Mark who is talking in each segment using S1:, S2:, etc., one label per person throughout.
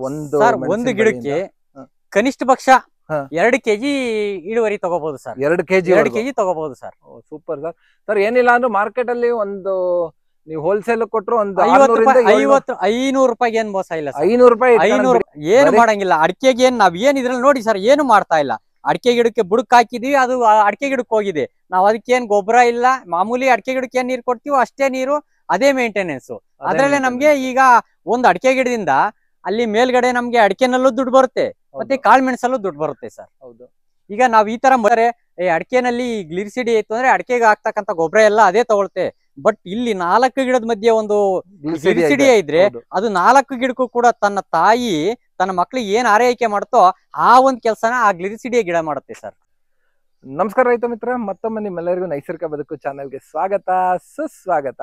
S1: ಒಂದು ಗಿಡಕ್ಕೆ ಕನಿಷ್ಠ ಪಕ್ಷ 2 kg ಇಳುವರಿ ತಗೋಬಹುದು ಸರ್.
S2: 2 kg
S1: ತಗೋಬಹುದು ಸರ್.
S2: Super sir. ಸರ್ ಏನಿಲ್ಲ ಅಂದ್ರೆ ಮಾರ್ಕೆಟ್ ಅಲ್ಲಿ ಒಂದು ನೀವು ಹೋಲ್ಸೇಲ್ ಕೊಟ್ಟರು ಒಂದು
S1: 500 ರೂಪಾಯಿಗೆ ಏನ್ ಮೋಸ ಇಲ್ಲ.
S2: 500 ರೂಪಾಯಿ
S1: ಏನು ಮಾಡಂಗಿಲ್ಲ. ಅಡಿಕೆಗೆ ಏನ್ ನಾವ್ ಏನ್ ಇದ್ರಲ್ಲಿ ನೋಡಿ ಸರ್ ಏನು ಮಾಡ್ತಾ ಇಲ್ಲ. ಅಡಿಕೆ ಗಿಡಕ್ಕೆ ಬುಡಕ್ ಹಾಕಿದೀವಿ, ಅದು ಅಡಿಕೆ ಗಿಡಕ್ಕೆ ಹೋಗಿದೆ. ನಾವ್ ಅದಕ್ಕೇನ್ ಗೊಬ್ಬರ ಇಲ್ಲ, ಮಾಮೂಲಿ ಅಡಿಕೆ ಗಿಡಕ್ಕೆ ಏನ್ ನೀರ್ ಕೊಡ್ತೀವೋ ಅಷ್ಟೇ ನೀರು, ಅದೇ ಮೇಂಟೆನೆನ್ಸ್. ಅದ್ರಲ್ಲೇ ನಮ್ಗೆ ಈಗ ಒಂದು ಅಡಿಕೆ ಗಿಡದಿಂದ ಅಲ್ಲಿ ಮೇಲ್ಗಡೆ ನಮ್ಗೆ ಅಡಿಕೆನಲ್ಲೂ ದುಡ್ಡು ಬರುತ್ತೆ, ಮತ್ತೆ ಕಾಳು ಮೆಣಸಲ್ಲೂ ದುಡ್ಡು ಬರುತ್ತೆ ಸರ್.
S2: ಹೌದು.
S1: ಈಗ ನಾವ್ ಈ ತರ ಅಡಿಕೆನಲ್ಲಿ ಗ್ಲಿಸಿಡಿ ಇತ್ತು ಅಂದ್ರೆ ಅಡಿಕೆಗೆ ಹಾಕ್ತಕ್ಕಂತ ಗೊಬ್ಬರ ಎಲ್ಲ ಅದೇ ತಗೊಳುತ್ತೆ. ಬಟ್ ಇಲ್ಲಿ 4 ಗಿಡದ ಮಧ್ಯೆ ಒಂದು ಗ್ಲಿಸಿಡಿ ಇದ್ರೆ ಅದು 4 ಗಿಡಕ್ಕೂ ಕೂಡ ತನ್ನ ತಾಯಿ ತನ್ನ ಮಕ್ಳಿಗೆ ಏನ್ ಆರೈಕೆ ಮಾಡುತ್ತೋ ಆ ಒಂದ್ ಕೆಲ್ಸನ ಆ ಗ್ಲಿಸಿಡಿಯ ಗಿಡ ಮಾಡುತ್ತೆ ಸರ್.
S2: ನಮಸ್ಕಾರ ರೈತ ಮಿತ್ರ, ಮತ್ತೊಮ್ಮೆ ನಿಮ್ಮೆಲ್ಲರಿಗೂ ನೈಸರ್ಗಿಕ ಬದುಕು ಚಾನೆಲ್ಗೆ ಸ್ವಾಗತ, ಸುಸ್ವಾಗತ.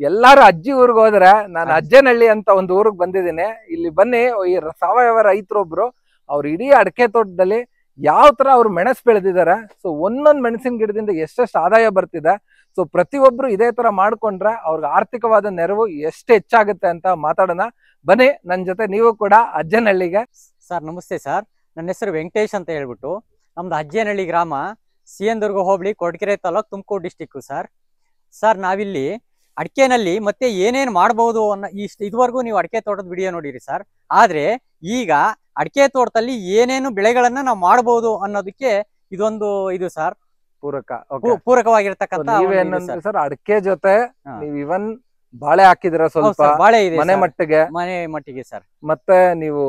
S2: ಎಲ್ಲಾರು ಅಜ್ಜಿ ಊರಿಗೆ ಹೋದ್ರೆ ನಾನು ಅಜ್ಜನಹಳ್ಳಿ ಅಂತ ಒಂದು ಊರಿಗೆ ಬಂದಿದ್ದೀನಿ. ಇಲ್ಲಿ ಬನ್ನಿ, ಈ ಸಾವಯವ ರೈತರೊಬ್ರು ಅವ್ರ ಇಡೀ ಅಡಿಕೆ ತೋಟದಲ್ಲಿ ಯಾವ ತರ ಅವ್ರು ಮೆಣಸು ಬೆಳೆದಿದ್ದಾರೆ, ಸೊ ಒಂದೊಂದು ಮೆಣಸಿನ ಗಿಡದಿಂದ ಎಷ್ಟೆಷ್ಟು ಆದಾಯ ಬರ್ತಿದೆ, ಸೊ ಪ್ರತಿಯೊಬ್ರು ಇದೇ ತರ ಮಾಡ್ಕೊಂಡ್ರೆ ಅವ್ರಿಗೆ ಆರ್ಥಿಕವಾದ ನೆರವು ಎಷ್ಟು ಹೆಚ್ಚಾಗುತ್ತೆ ಅಂತ ಮಾತಾಡೋಣ. ಬನ್ನಿ ನನ್ನ ಜೊತೆ ನೀವು ಕೂಡ ಅಜ್ಜನಹಳ್ಳಿಗೆ.
S1: ಸರ್ ನಮಸ್ತೆ ಸರ್, ನನ್ನ ಹೆಸರು ವೆಂಕಟೇಶ್ ಅಂತ ಹೇಳ್ಬಿಟ್ಟು. ನಮ್ದು ಅಜ್ಜನಹಳ್ಳಿ ಗ್ರಾಮ, CN Durga hobli, Koratagere taluk, Tumakuru district sir. Sir ನಾವಿಲ್ಲಿ ಅಡಿಕೆನಲ್ಲಿ ಮತ್ತೆ ಏನೇನ್ ಮಾಡಬಹುದು ಅನ್ನೋ ಇದುವರೆಗೂ ನೀವು ಅಡಿಕೆ ತೋಟದ ವಿಡಿಯೋ ನೋಡಿರಿ ಸರ್. ಆದ್ರೆ ಈಗ ಅಡಿಕೆ ತೋಟದಲ್ಲಿ ಏನೇನು ಬೆಳೆಗಳನ್ನ ನಾವು ಮಾಡಬಹುದು ಅನ್ನೋದಕ್ಕೆ ಇದೊಂದು ಇದು ಸರ್ ಪೂರಕವಾಗಿರ್ತಕ್ಕಂಥ
S2: ಸರ್. ಅಡಿಕೆ ಜೊತೆ ನೀವು ಇವನ್ ಬಾಳೆ ಹಾಕಿದಿರ, ಸ್ವಲ್ಪ
S1: ಬಾಳೆ ಇದೆ
S2: ಮನೆ
S1: ಮಟ್ಟಿಗೆ ಸರ್.
S2: ಮತ್ತೆ ನೀವು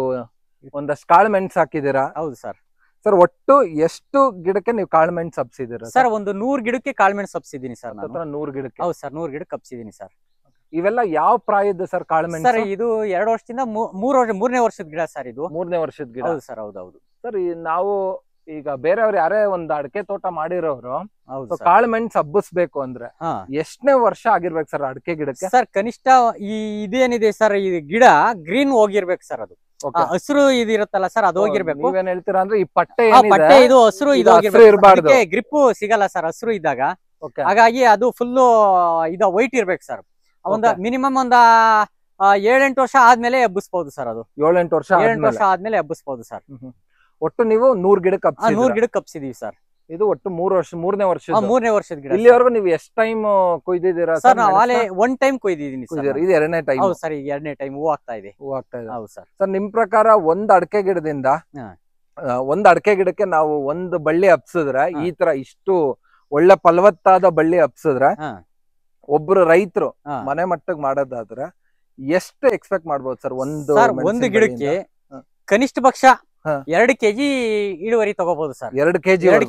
S2: ಒಂದಷ್ಟು ಕಾಳು ಮೆಣಸು ಹಾಕಿದಿರಾ?
S1: ಹೌದು ಸರ್.
S2: ಸರ್ ಒಟ್ಟು ಎಷ್ಟು ಗಿಡಕ್ಕೆ ನೀವು ಕಾಳು ಮೆಣಸು ಹಬ್ಸಿದಿರ
S1: ಸರ್? ಒಂದು 100 ಗಿಡಕ್ಕೆ ಕಾಳು ಮೆಣಸು ಹಬ್ಸಿದೀನಿ ಸರ್.
S2: 100 ಗಿಡಕ್ಕೆ?
S1: ಹೌದು ಸರ್, 100 ಗಿಡಕ್ಕೆ ಹಬ್ಸಿದೀನಿ ಸರ್.
S2: ಇವೆಲ್ಲ ಯಾವ ಪ್ರಾಯದ್ದು ಸರ್ ಕಾಳು ಮೆಣಸು?
S1: ಸರ್ ಇದು 2 ವರ್ಷದಿಂದ 3ನೇ ವರ್ಷದ ಗಿಡ ಸರ್. ಇದು
S2: 3ನೇ ವರ್ಷದ ಗಿಡ?
S1: ಹೌದು ಸರ್. ಹೌದೌದು
S2: ಸರ್. ನಾವು ಈಗ ಬೇರೆಯವ್ರು ಯಾರೇ ಒಂದು ಅಡಿಕೆ ತೋಟ ಮಾಡಿರೋರು ಕಾಳು ಮೆಣಸು ಹಬ್ಬಿಸ್ಬೇಕು ಅಂದ್ರೆ ಎಷ್ಟನೇ ವರ್ಷ ಆಗಿರ್ಬೇಕು ಸರ್ ಅಡಿಕೆ ಗಿಡಕ್ಕೆ?
S1: ಸರ್ ಕನಿಷ್ಠ ಇದೇನಿದೆ ಸರ್, ಈ ಗಿಡ ಗ್ರೀನ್ ಹೋಗಿರ್ಬೇಕು ಸರ್. ಅದು ಹಸಿರು ಇದಿರುತ್ತಲ್ಲ ಸರ್, ಅದು ಹೋಗಿರ್ಬೇಕು.
S2: ನೀವೇನ್ ಹೇಳ್ತೀರಾ ಅಂದ್ರೆ ಈ ಪಟ್ಟೆ
S1: ಇದು ಹಸಿರು ಇರಬಾರ್ದು, ಗ್ರಿಪ್ ಸಿಗಲ್ಲ ಸರ್ ಹಸಿರು ಇದ್ದಾಗ. ಹಾಗಾಗಿ ಅದು ಫುಲ್ ವೈಟ್ ಇರ್ಬೇಕು ಸರ್. ಮಿನಿಮಮ್ ಒಂದ 7-8 ವರ್ಷ ಆದ್ಮೇಲೆ ಹಬ್ಬಿಸಬಹುದು ಸರ್. ಅದು
S2: 7-8 ವರ್ಷ
S1: ಆದ್ಮೇಲೆ ಹಬ್ಬಿಸಬಹುದು ಸರ್.
S2: ಒಟ್ಟು ನೀವು 100 ಗಿಡಕ್ಕೆ
S1: 100 ಗಿಡಕ್ಕೆ ಹಬ್ಸಿದೀವಿ ಸರ್.
S2: ಇದು ಒಟ್ಟು 3ನೇ ವರ್ಷದ
S1: ಗಿಡ.
S2: ಇಲ್ಲಿವರೆಗೂ ನೀವು ಎಷ್ಟು ಟೈಮ್ ಕೊಯ್ದಿದ್ದೀರಾ
S1: ಸರ್? ನಾವು ಆಲೆ 1 ಟೈಮ್ ಕೊಯ್ದಿದ್ದೀನಿ ಸರ್.
S2: ಇದು 2ನೇ ಟೈಮ್?
S1: ಹೌದು ಸರ್, ಈಗ 2ನೇ ಟೈಮ್ ಹೂ ಆಗ್ತಾ ಇದೆ. ಹೌದು ಸರ್.
S2: ಸರ್ ನಿಮ್ ಪ್ರಕಾರ ಒಂದು ಅಡಿಕೆ ಗಿಡದಿಂದ ಒಂದು ಅಡಿಕೆ ಗಿಡಕ್ಕೆ ನಾವು ಒಂದು ಬಳ್ಳಿ ಹಬ್ಸಿದ್ರೆ, ಈ ತರ ಇಷ್ಟು ಒಳ್ಳೆ ಫಲವತ್ತಾದ ಬಳ್ಳಿ ಹಬ್ಸಿದ್ರೆ, ಒಬ್ರು ರೈತರು ಮನೆ ಮಟ್ಟಕ್ಕೆ ಮಾಡೋದಾದ್ರೆ ಎಷ್ಟು ಎಕ್ಸ್ಪೆಕ್ಟ್ ಮಾಡ್ಬೋದು ಸರ್? ಒಂದು
S1: ಗಿಡಕ್ಕೆ ಕನಿಷ್ಠ ಪಕ್ಷ 2 kg ಇಳುವರಿ ತಗೋಬಹುದು ಸರ್.
S2: 2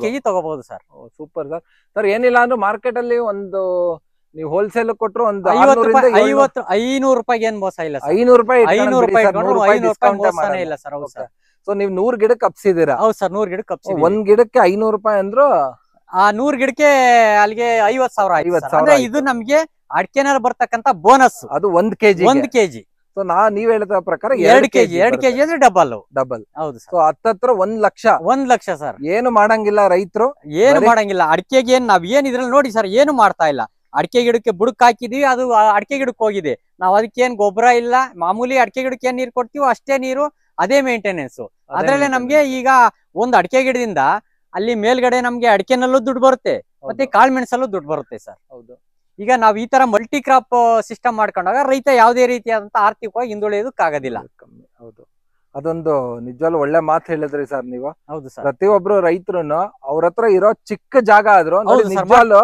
S2: kg
S1: ತಗೋಬಹುದು ಸರ್.
S2: Super sir. ಸರ್ ಏನಿಲ್ಲ ಅಂದ್ರೆ ಮಾರ್ಕೆಟ್ ಅಲ್ಲಿ ಒಂದು ನೀವು ಹೋಲ್ಸೇಲ್ ಕೊಟ್ಟರು ಒಂದು
S1: 500 ರೂಪಾಯಿಗೆ ಏನ್ ಮೋಸ ಇಲ್ಲ.
S2: 500 ರೂಪಾಯಿ
S1: ಇಲ್ಲ ಸರ್. ಹೌದು ಸರ್.
S2: ಸೊ ನೀವು 100 ಗಿಡಕ್ಕೆ ಹಬ್ಸಿದೀರಾ?
S1: ಹೌದು ಸರ್, 100 ಗಿಡಕ್ಕೆ ಹಬ್ಸಿದೀವಿ.
S2: ಒಂದ್ ಗಿಡಕ್ಕೆ 500 ರೂಪಾಯಿ ಅಂದ್ರು
S1: ಆ 100 ಗಿಡಕ್ಕೆ ಅಲ್ಲಿಗೆ 50,000. ಇದು ನಮ್ಗೆ ಅಡಿಕೆನಲ್ಲಿ ಬರ್ತಕ್ಕಂತ ಬೋನಸ್.
S2: ಅದು 1 kg. ಸೊ ನೀವ್ ಹೇಳಿದ ಪ್ರಕಾರ
S1: 2 kg ಅಂದ್ರೆ ಡಬಲ್. ಹೌದು ಸರ್.
S2: 1 ಲಕ್ಷ
S1: ಸರ್.
S2: ಏನು ಮಾಡಂಗಿಲ್ಲ ರೈತರು,
S1: ಏನು ಮಾಡಂಗಿಲ್ಲ. ಅಡಿಕೆಗೆ ನಾವ್ ಏನ್ ಇದ್ರಲ್ಲಿ ನೋಡಿ ಸರ್ ಏನು ಮಾಡ್ತಾ ಇಲ್ಲ. ಅಡಿಕೆ ಗಿಡಕ್ಕೆ ಬುಡಕ್ ಹಾಕಿದೀವಿ, ಅದು ಅಡಿಕೆ ಗಿಡಕ್ಕೆ ಹೋಗಿದೆ. ನಾವ್ ಅದಕ್ಕೇನ್ ಗೊಬ್ಬರ ಇಲ್ಲ, ಮಾಮೂಲಿ ಅಡಿಕೆ ಗಿಡಕ್ಕೆ ಏನ್ ನೀರ್ ಕೊಡ್ತೀವೋ ಅಷ್ಟೇ ನೀರು, ಅದೇ ಮೇಂಟೆನೆನ್ಸ್. ಅದ್ರಲ್ಲೇ ನಮ್ಗೆ ಈಗ ಒಂದು ಅಡಿಕೆ ಗಿಡದಿಂದ ಅಲ್ಲಿ ಮೇಲ್ಗಡೆ ನಮ್ಗೆ ಅಡಿಕೆನಲ್ಲೂ ದುಡ್ಡು ಬರುತ್ತೆ, ಮತ್ತೆ ಕಾಳು ಮೆಣಸಲ್ಲೂ ದುಡ್ಡು ಬರುತ್ತೆ ಸರ್.
S2: ಹೌದು.
S1: ಈಗ ನಾವ್ ಈ ತರ ಮಲ್ಟಿ ಕ್ರಾಪ್ ಸಿಸ್ಟಮ್ ಮಾಡ್ಕೊಂಡಾಗ ರೈತ ಯಾವುದೇ ರೀತಿಯಾದಂತ ಆರ್ಥಿಕವಾಗಿ ಹಿಂದುಳಿಯೋದಕ್ಕಾಗೋದಿಲ್ಲ.
S2: ಹೌದು, ಅದೊಂದು ನಿಜವಾಗ್ಲೂ ಒಳ್ಳೆ ಮಾತು ಹೇಳಿದ್ರಿ ಸರ್ ನೀವು.
S1: ಹೌದು ಸರ್.
S2: ಪ್ರತಿಯೊಬ್ರು ರೈತರುನು ಅವ್ರ ಹತ್ರ ಇರೋ ಚಿಕ್ಕ ಜಾಗ ಆದ್ರೂ ನಿಜವಾಗ್ಲೂ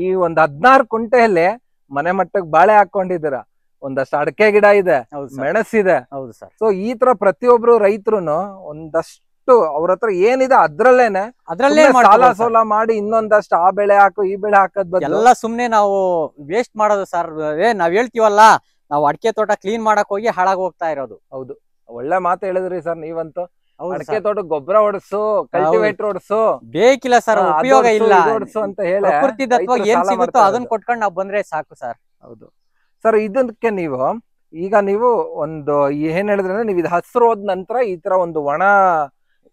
S2: ಈ ಒಂದ್ 16 ಕುಂಟೆಯಲ್ಲಿ ಮನೆ ಮಟ್ಟಕ್ಕೆ ಬಾಳೆ ಹಾಕೊಂಡಿದ್ದೀರಾ, ಒಂದಷ್ಟು ಅಡಿಕೆ ಗಿಡ ಇದೆ, ಮೆಣಸಿದೆ.
S1: ಹೌದು ಸರ್.
S2: ಸೊ ಈ ತರ ಪ್ರತಿಯೊಬ್ರು ರೈತರುನು ಒಂದಷ್ಟು ಅವ್ರ ಹತ್ರ ಏನಿದೆ ಅದ್ರಲ್ಲೇ ಸಾಲ ಸೋಲ ಮಾಡಿ ಇನ್ನೊಂದಷ್ಟು ಆ ಬೆಳೆ ಹಾಕು ಈ ಬೆಳೆ ಹಾಕದ್ ಬದಲು
S1: ಎಲ್ಲ ಸುಮ್ನೆ ನಾವು ವೇಸ್ಟ್ ಮಾಡೋದು ಸರ್. ನಾವ್ ಹೇಳ್ತೀವಲ್ಲ, ನಾವು ಅಡಿಕೆ ತೋಟ ಕ್ಲೀನ್ ಮಾಡಕ್ ಹೋಗಿ ಹಾಳಾಗಿ ಹೋಗ್ತಾ ಇರೋದು.
S2: ಹೌದು, ಒಳ್ಳೆ ಮಾತು ಹೇಳಿದ್ರಿ ಸರ್ ನೀವಂತೂ. ಅಡಿಕೆ ತೋಟ ಗೊಬ್ಬರ ಹೊಡ್ಸು, ಕಲ್ಟಿವೇಟರ್ ಹೊಡ್ಸು,
S1: ಬೇಕಿಲ್ಲ ಸರ್, ಉಪಯೋಗ ಇಲ್ಲ
S2: ಅಂತ ಹೇಳಿ
S1: ಪ್ರಕೃತಿ ದತ್ತವಾಗಿ ಏನ್ ಸಿಗುತ್ತೋ ಅದನ್ನ ಕೊಟ್ಕೊಂಡು ನಾವ್ ಬಂದ್ರೆ ಸಾಕು ಸರ್.
S2: ಹೌದು ಸರ್. ಇದಕ್ಕೆ ಈಗ ನೀವು ಒಂದು ಏನ್ ಹೇಳಿದ್ರೆ, ನೀವು ಇದು ಹಸಿರು ಹೋದ ನಂತರ ಈ ತರ ಒಂದು ಒಣ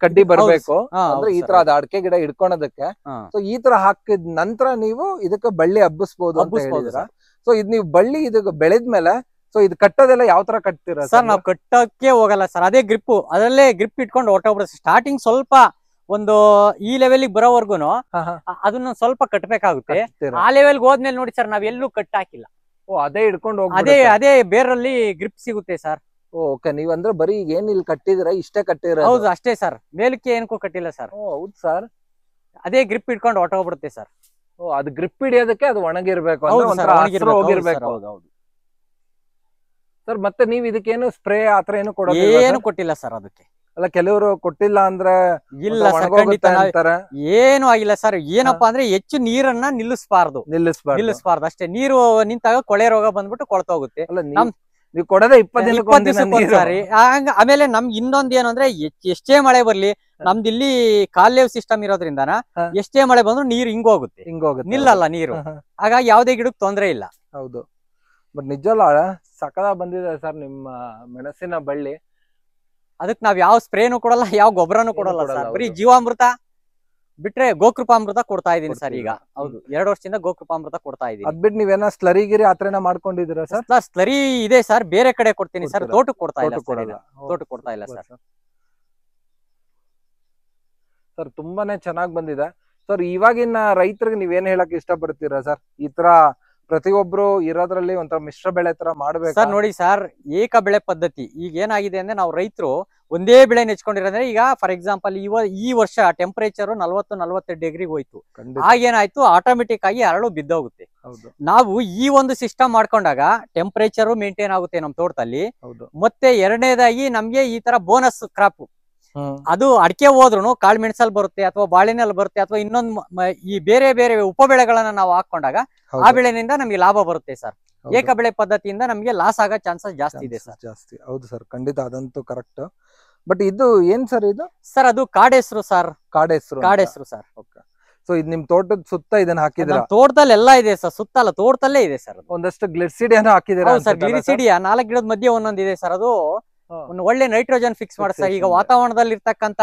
S2: ಕಡ್ಡಿ ಬರ್ಬೇಕು ಅಂದ್ರೆ ಈ ತರ ಅದ ಅಡಿಕೆ ಗಿಡ ಹಿಡ್ಕೊಳೋದಕ್ಕೆ. ಸೊ ಈ ತರ ಹಾಕಿದ ನಂತರ ನೀವು ಇದಕ್ಕೆ ಬಳ್ಳಿ ಹಬ್ಬಿಸಬಹುದು ಅಂತ ಹೇಳಿದ್ರ. ಸೊ ಇದ್ ನೀವು ಬಳ್ಳಿ ಇದಕ್ಕೆ ಬೆಳೆದ್ಮೇಲೆ ಸೊ ಇದು ಕಟ್ಟೋದೆಲ್ಲ ಯಾವ ತರ ಕಟ್ತೀರಾ
S1: ಸರ್ ನಾವು ಕಟ್ಟಕ್ಕೆ ಹೋಗಲ್ಲ ಸರ್, ಅದೇ ಗ್ರಿಪ್, ಅದರಲ್ಲೇ ಗ್ರಿಪ್ ಇಟ್ಕೊಂಡು ಹೊರಟೋಗ್ಬಿಡುತ್ತೆ. ಸ್ಟಾರ್ಟಿಂಗ್ ಸ್ವಲ್ಪ ಒಂದು ಈ ಲೆವೆಲ್ಗೆ ಬರೋವರ್ಗುನು ಅದನ್ನ ಸ್ವಲ್ಪ ಕಟ್ಟಬೇಕಾಗುತ್ತೆ. ಆ ಲೆವೆಲ್ಗೆ ಹೋದ್ಮೇಲೆ ನೋಡಿ ಸರ್ ನಾವ್ ಎಲ್ಲೂ ಕಟ್ ಹಾಕಿಲ್ಲ.
S2: ಅದೇ ಹಿಡ್ಕೊಂಡು
S1: ಅದೇ ಬೇರಲ್ಲಿ ಗ್ರಿಪ್ ಸಿಗುತ್ತೆ ಸರ್.
S2: ಓಕೆ, ನೀವ್ ಅಂದ್ರೆ ಬರೀ ಏನ್ ಇಲ್ಲಿ ಕಟ್ಟಿದ್ರ ಇಷ್ಟೇ ಕಟ್ಟಿರ?
S1: ಹೌದು ಅಷ್ಟೇ ಸರ್, ಮೇಲಕ್ಕೆ ಏನಕ್ಕೂ ಕಟ್ಟಿಲ್ಲ ಸರ್.
S2: ಹೌದು ಸರ್,
S1: ಅದೇ ಗ್ರಿಪ್ ಇಟ್ಕೊಂಡು ಹೊರಟೋಗ್ಬಿಡುತ್ತೆ ಸರ್.
S2: ಅದು ಗ್ರಿಪ್ ಹಿಡಿಯೋದಕ್ಕೆ ಅದು ಒಣಗಿರ್ಬೇಕು, ಹೋಗಿರ್ಬೇಕು. ಸರ್ ಮತ್ತೆ ನೀವ್ ಇದಕ್ಕೇನು ಸ್ಪ್ರೇ ಆತರ ಏನು
S1: ಏನು ಕೊಟ್ಟಿಲ್ಲ ಸರ್ ಅದಕ್ಕೆ?
S2: ಅಲ್ಲ, ಕೆಲವರು ಕೊಟ್ಟಿಲ್ಲ ಅಂದ್ರೆ
S1: ಇಲ್ಲ ಸರ್, ಖಂಡಿತ ಏನು ಆಗಿಲ್ಲ ಸರ್. ಏನಪ್ಪಾ ಅಂದ್ರೆ ಹೆಚ್ಚು ನೀರನ್ನ ನಿಲ್ಲಿಸಬಾರ್ದು ಅಷ್ಟೇ. ನೀರು ನಿಂತಾಗ ಕೊಳೆ ರೋಗ ಬಂದ್ಬಿಟ್ಟು ಕೊಳ್ತೋಗುತ್ತೆ.
S2: ನೀವು ಕೊಡೋದೇ 20 ದಿನಕ್ಕೆ.
S1: ಆಮೇಲೆ ನಮ್ಗೆ ಇನ್ನೊಂದ್ ಏನು ಅಂದ್ರೆ ಎಷ್ಟೇ ಮಳೆ ಬರ್ಲಿ, ನಮ್ದು ಇಲ್ಲಿ ಕಾಲೇವ್ ಸಿಸ್ಟಮ್ ಇರೋದ್ರಿಂದನ ಎಷ್ಟೇ ಮಳೆ ಬಂದ್ರು ನೀರು ಹಿಂಗೋಗುತ್ತೆ, ನಿಲ್ಲಲ್ಲ ನೀರು. ಹಾಗಾಗಿ ಯಾವ್ದೇ ಗಿಡಕ್ಕೆ ತೊಂದ್ರೆ ಇಲ್ಲ.
S2: ಹೌದು, ಬಟ್ ನಿಜವಲ್ಲ ಸಕಲ ಬಂದಿದೆ ಸರ್ ನಿಮ್ಮ ಮೆಣಸಿನ ಬಳ್ಳಿ.
S1: ಅದಕ್ಕೆ ನಾವ್ ಯಾವ ಸ್ಪ್ರೇನು ಕೊಡಲ್ಲ, ಯಾವ ಗೊಬ್ಬರನು ಕೊಡಲ್ಲ ಸರ್. ಬರೀ ಜೀವಾಮೃತ ಬಿಟ್ರೆ ಗೋಕೃಪಾಮೃತ ಕೊಡ್ತಾ ಇದೀನಿ ಸರ್ ಈಗ. ಹೌದು, 2 ವರ್ಷದಿಂದ ಗೋಕೃಪಾಮೃತ ಕೊಡ್ತಾ ಇದೀನಿ.
S2: ಅದ್ ಬಿಟ್ಟು ನೀವೇನ ಸ್ಲರಿ ಗಿರಿ ಆತರ ಮಾಡ್ಕೊಂಡಿದ್ದೀರಾ ಸರ್?
S1: ಸ್ಲರಿ ಇದೆ ಸರ್, ಬೇರೆ ಕಡೆ ಕೊಡ್ತೀನಿ ಸರ್, ತೋಟಕ್ಕೆ ಕೊಡ್ತಾ ಇಲ್ಲ. ತೋಟಕ್ಕೆ ಕೊಡ್ತಾ ಇಲ್ಲ ಸರ್.
S2: ಸರ್ ತುಂಬಾನೇ ಚೆನ್ನಾಗ್ ಬಂದಿದೆ ಸರ್. ಇವಾಗಿನ ರೈತರಿಗೆ ನೀವೇನ್ ಹೇಳಕ್ ಇಷ್ಟ ಪಡ್ತೀರಾ ಸರ್? ಈ ತರ ಪ್ರತಿಯೊಬ್ರು ಇರೋದ್ರಲ್ಲಿ ಒಂಥರ ಮಿಶ್ರ ಬೆಳೆ ತರ ಮಾಡ್ಬೇಕು
S1: ಸರ್. ನೋಡಿ ಸರ್, ಏಕ ಬೆಳೆ ಪದ್ಧತಿ ಈಗ ಏನಾಗಿದೆ ಅಂದ್ರೆ ನಾವು ರೈತರು ಒಂದೇ ಬೆಳೆ ನೆಚ್ಕೊಂಡಿರೋದ್ರೆ, ಈಗ ಫಾರ್ ಎಕ್ಸಾಂಪಲ್ ಈ ವರ್ಷ ಟೆಂಪರೇಚರ್ 40-42 ಡಿಗ್ರಿಗೆ ಹೋಯ್ತು. ಆಗೇನಾಯ್ತು, ಆಟೋಮೆಟಿಕ್ ಆಗಿ ಅರಳು ಬಿದ್ದೋಗುತ್ತೆ. ನಾವು ಈ ಒಂದು ಸಿಸ್ಟಮ್ ಮಾಡ್ಕೊಂಡಾಗ ಟೆಂಪರೇಚರ್ ಮೇಂಟೈನ್ ಆಗುತ್ತೆ ನಮ್ ತೋಟದಲ್ಲಿ. ಮತ್ತೆ ಎರಡನೇದಾಗಿ ನಮ್ಗೆ ಈ ತರ ಬೋನಸ್ ಕ್ರಾಪ್, ಅದು ಅಡಿಕೆ ಹೋದ್ರು ಕಾಳು ಮೆಣಸಲ್ಲಿ ಬರುತ್ತೆ, ಅಥವಾ ಬಾಳೆನಲ್ಲಿ ಬರುತ್ತೆ, ಅಥವಾ ಇನ್ನೊಂದು ಈ ಬೇರೆ ಬೇರೆ ಉಪ ಬೆಳೆಗಳನ್ನ ನಾವು ಹಾಕೊಂಡಾಗ ಆ ಬೆಳೆನಿಂದ ನಮ್ಗೆ ಲಾಭ ಬರುತ್ತೆ ಸರ್. ಏಕ ಬೆಳೆ ಪದ್ಧತಿಯಿಂದ ನಮ್ಗೆ ಲಾಸ್ ಆಗೋ ಚಾನ್ಸಸ್ ಜಾಸ್ತಿ ಇದೆ ಸರ್.
S2: ಜಾಸ್ತಿ, ಹೌದು ಸರ್, ಖಂಡಿತ, ಅದಂತೂ ಕರೆಕ್ಟ್. ಬಟ್ ಇದು ಏನ್ ಸರ್ ಇದು?
S1: ಸರ್ ಅದು ಕಾಡೆಸ್ರು ಸರ್. ಕಾಡೆಸ್ರು ಸರ್.
S2: ಸೊ ಇದು ನಿಮ್ ತೋಟದ ಸುತ್ತ ಇದನ್ನ ಹಾಕಿದ್ರ?
S1: ತೋಟದಲ್ಲಿ ಎಲ್ಲ ಇದೆ ಸರ್, ಸುತ್ತಲ್ಲ ತೋಟದಲ್ಲೇ ಇದೆ ಸರ್.
S2: ಒಂದಷ್ಟು ಗ್ಲಿಸಿಡಿಯನ್ನು ಹಾಕಿದಿರಾ
S1: ಸರ್? ಗ್ಲಿಸಿಡಿಯಾ 4 ಗಿಡದ ಮಧ್ಯೆ ಒಂದೊಂದು ಇದೆ ಸರ್. ಅದು ಒಂದು ಒಳ್ಳೆ ನೈಟ್ರೋಜನ್ ಫಿಕ್ಸ್ ಮಾಡಿ ಸರ್. ಈಗ ವಾತಾವರಣದಲ್ಲಿ ಇರ್ತಕ್ಕಂತ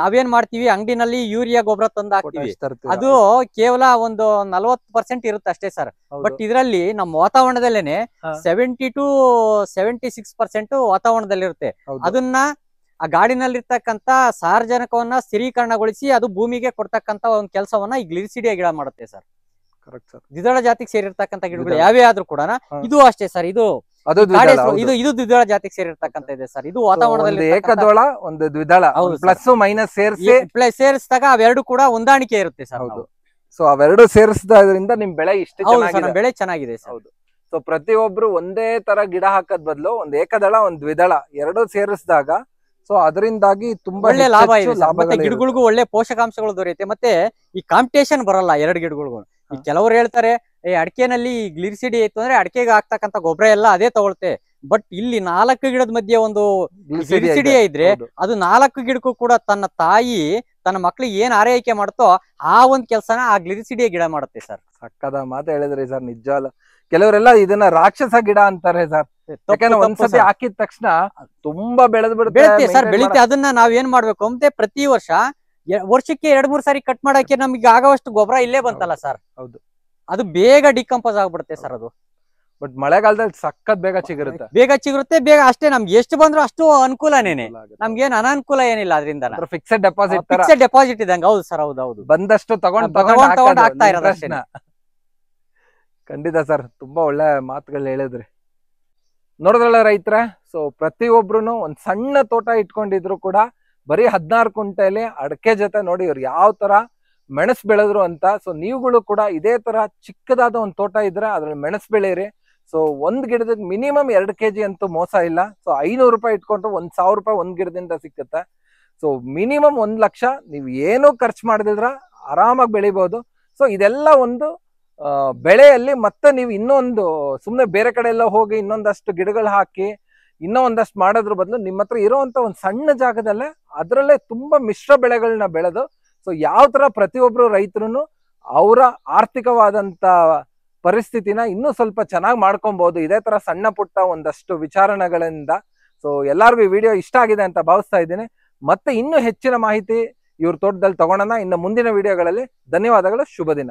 S1: ನಾವೇನ್ ಮಾಡ್ತೀವಿ, ಅಂಗಡಿನಲ್ಲಿ ಯೂರಿಯಾ ಗೊಬ್ಬರ ತಂದು ಹಾಕ್ತಿವಿ, ಅದು ಕೇವಲ ಒಂದು 40% ಇರುತ್ತೆ ಅಷ್ಟೇ ಸರ್. ಬಟ್ ಇದರಲ್ಲಿ ನಮ್ಮ ವಾತಾವರಣದಲ್ಲೇನೆ 70-76% ವಾತಾವರಣದಲ್ಲಿರುತ್ತೆ. ಅದನ್ನ ಆ ಗಾಡಿನಲ್ಲಿರ್ತಕ್ಕಂತ ಸಾರಜನಕವನ್ನ ಸ್ಥಿರೀಕರಣಗೊಳಿಸಿ ಅದು ಭೂಮಿಗೆ ಕೊಡ್ತಕ್ಕಂತ ಒಂದು ಕೆಲಸವನ್ನ ಈ ಗ್ಲಿಸಿಡಿಯಾ ಗಿಡ ಮಾಡುತ್ತೆ ಸರ್.
S2: Correct sir.
S1: ದ್ವಿದಳ ಜಾತಿಗೆ ಸೇರಿರ್ತಕ್ಕಂತ ಗಿಡಗಳು ಯಾವೇ ಆದ್ರೂ ಕೂಡ ಇದು ಅಷ್ಟೇ ಸರ್. ಇದು ದ್ವಿದಳ ಜಾತಿಗೆ ಸೇರಿರ್ತಕ್ಕಂತ ಇದೆ ಸರ್. ಇದು ವಾತಾವರಣದಲ್ಲಿ
S2: ಏಕದಳ ಒಂದು ದ್ವಿದಳ ಪ್ಲಸ್ ಮೈನಸ್
S1: ಸೇರಿಸಿದಾಗ ಅವೆರಡು ಕೂಡ ಹೊಂದಾಣಿಕೆ ಇರುತ್ತೆ ಸರ್.
S2: ಹೌದು. ಸೊ ಅವೆರಡು ಸೇರಿಸಿದ್ರಿಂದ ನಿಮ್ ಬೆಳೆ ಇಷ್ಟು
S1: ಬೆಳೆ ಚೆನ್ನಾಗಿದೆ ಸರ್.
S2: ಹೌದು. ಸೊ ಪ್ರತಿಯೊಬ್ರು ಒಂದೇ ತರ ಗಿಡ ಹಾಕದ್ ಬದಲು ಒಂದ್ ಏಕದಳ ಒಂದ್ ದ್ವಿದಳ ಎರಡು ಸೇರಿಸಿದಾಗ ಸೊ ಅದರಿಂದಾಗಿ ತುಂಬಾ
S1: ಒಳ್ಳೆ ಲಾಭ ಇದೆ. ಮತ್ತೆ ಗಿಡಗಳಿಗೂ ಒಳ್ಳೆ ಪೋಷಕಾಂಶಗಳು ದೊರೆಯುತ್ತೆ. ಮತ್ತೆ ಈ ಕಾಂಪಿಟೇಷನ್ ಬರಲ್ಲ ಎರಡು ಗಿಡಗಳಿಗೂ. ಈ ಕೆಲವರು ಹೇಳ್ತಾರೆ ಅಡಿಕೆನಲ್ಲಿ ಗ್ಲಿಸಿಡಿ ಇತ್ತು ಅಂದ್ರೆ ಅಡಿಕೆಗೆ ಹಾಕ್ತಕ್ಕಂತ ಗೊಬ್ಬರ ಎಲ್ಲ ಅದೇ ತಗೊಳುತ್ತೆ. ಬಟ್ ಇಲ್ಲಿ 4 ಗಿಡದ ಮಧ್ಯೆ ಒಂದು ಗ್ಲಿಸಿಡಿಯಾ ಇದ್ರೆ ಅದು 4 ಗಿಡಕ್ಕೂ ಕೂಡ ತನ್ನ ತಾಯಿ ತನ್ನ ಮಕ್ಳಿಗೆ ಏನ್ ಆರೈಕೆ ಮಾಡುತ್ತೋ ಆ ಒಂದ್ ಕೆಲ್ಸನ ಆ ಗ್ಲಿಸಿಡಿಯಾ ಗಿಡ ಮಾಡುತ್ತೆ ಸರ್.
S2: ಸಕ್ಕದ ಮಾತು ಹೇಳಿದ್ರಿ ಸರ್. ನಿಜ ಅಲ್ಲ, ಕೆಲವರೆಲ್ಲ ಇದನ್ನ ರಾಕ್ಷಸ ಗಿಡ ಅಂತಾರೆ ಸರ್. ಯಾಕಂದ್ರೆ ಒಂದ್ಸತಿ ಹಾಕಿದ ತಕ್ಷಣ ತುಂಬಾ ಬೆಳೆಯುತ್ತೆ
S1: ಸರ್. ಬೆಳೀತೆ. ಅದನ್ನ ನಾವ್ ಏನ್ ಮಾಡ್ಬೇಕು ಅಂದ್ರೆ ಪ್ರತಿ ವರ್ಷಕ್ಕೆ 2-3 ಸಾರಿ ಕಟ್ ಮಾಡಕ್ಕೆ ನಮ್ಗೆ ಆಗೋಷ್ಟು ಗೊಬ್ಬರ ಇಲ್ಲೇ ಬಂತಲ್ಲ ಸರ್.
S2: ಹೌದು.
S1: ಅದು ಬೇಗ ಡಿಕಂಪೋಸ್ ಆಗ್ಬಿಡುತ್ತೆ ಸರ್ ಅದು.
S2: ಬಟ್ ಮಳೆಗಾಲದಲ್ಲಿ ಸಖತ್ ಬೇಗ ಚಿಗುರುತ್ತೆ.
S1: ಬೇಗ ಅಷ್ಟೇ. ನಮ್ಗೆ ಎಷ್ಟು ಬಂದ್ರು ಅಷ್ಟು ಅನುಕೂಲನೇನೆ, ನಮ್ಗೇನ್ ಅನಾನುಕೂಲ ಏನಿಲ್ಲ ಅದರಿಂದ.
S2: ಫಿಕ್ಸೆಡ್
S1: ಡೆಪಾಸಿಟ್ ಇದಂಗ. ಹೌದು ಸರ್, ಹೌದು.
S2: ಬಂದಷ್ಟು
S1: ತಗೊಂಡ್ ಆಗ್ತಾ ಇರೋದು.
S2: ಖಂಡಿತ ಸರ್, ತುಂಬಾ ಒಳ್ಳೆ ಮಾತುಗಳು ಹೇಳಿದ್ರಿ. ನೋಡಿದ್ರಲ್ಲ ರೈತರ. ಸೊ ಪ್ರತಿಯೊಬ್ರು ಒಂದ್ ಸಣ್ಣ ತೋಟ ಇಟ್ಕೊಂಡಿದ್ರು ಕೂಡ ಬರೀ 16 ಕ್ವಿಂಟಲ್ ಅಡಕೆ ಜೊತೆ ನೋಡಿ ಇವ್ರು ಯಾವ ತರ ಮೆಣಸು ಬೆಳೆದ್ರು ಅಂತ. ಸೊ ನೀವುಗಳು ಕೂಡ ಇದೇ ತರ ಚಿಕ್ಕದಾದ ಒಂದು ತೋಟ ಇದ್ರೆ ಅದ್ರಲ್ಲಿ ಮೆಣಸು ಬೆಳೀರಿ. ಸೊ ಒಂದ್ ಗಿಡದ ಮಿನಿಮಮ್ 2 kg ಅಂತೂ ಮೋಸ ಇಲ್ಲ. ಸೊ 500 ರೂಪಾಯಿ ಇಟ್ಕೊಂಡ್ರೆ 1000 ರೂಪಾಯಿ ಒಂದ್ ಗಿಡದಿಂದ ಸಿಕ್ಕುತ್ತೆ. ಸೊ ಮಿನಿಮಮ್ 1 ಲಕ್ಷ ನೀವು ಏನೂ ಖರ್ಚು ಮಾಡಿದ್ರ ಆರಾಮಾಗಿ ಬೆಳಿಬಹುದು. ಸೊ ಇದೆಲ್ಲ ಒಂದು ಬೆಳೆಯಲ್ಲಿ ಮತ್ತೆ ನೀವು ಇನ್ನೊಂದು ಸುಮ್ಮನೆ ಬೇರೆ ಕಡೆ ಎಲ್ಲ ಹೋಗಿ ಇನ್ನೊಂದಷ್ಟು ಗಿಡಗಳು ಹಾಕಿ ಇನ್ನೂ ಒಂದಷ್ಟು ಮಾಡೋದ್ರ ಬದಲು ನಿಮ್ಮ ಹತ್ರ ಇರೋವಂಥ ಒಂದು ಸಣ್ಣ ಜಾಗದಲ್ಲೇ ಅದರಲ್ಲೇ ತುಂಬಾ ಮಿಶ್ರ ಬೆಳೆಗಳನ್ನ ಬೆಳೆದು ಸೊ ಯಾವ ತರ ಪ್ರತಿಯೊಬ್ರು ರೈತರು ಅವರ ಆರ್ಥಿಕವಾದಂತ ಪರಿಸ್ಥಿತಿನ ಇನ್ನೂ ಸ್ವಲ್ಪ ಚೆನ್ನಾಗಿ ಮಾಡ್ಕೊಬಹುದು ಇದೇ ತರ ಸಣ್ಣ ಪುಟ್ಟ ಒಂದಷ್ಟು ವಿಚಾರಣೆಗಳಿಂದ. ಸೊ ಎಲ್ಲರಿಗೂ ಈ ವಿಡಿಯೋ ಇಷ್ಟ ಆಗಿದೆ ಅಂತ ಭಾವಿಸ್ತಾ ಇದ್ದೀನಿ. ಮತ್ತೆ ಇನ್ನೂ ಹೆಚ್ಚಿನ ಮಾಹಿತಿ ಇವ್ರ ತೋಟದಲ್ಲಿ ತಗೊಳ್ಳೋಣ ಇನ್ನು ಮುಂದಿನ ವಿಡಿಯೋಗಳಲ್ಲಿ. ಧನ್ಯವಾದಗಳು. ಶುಭ ದಿನ.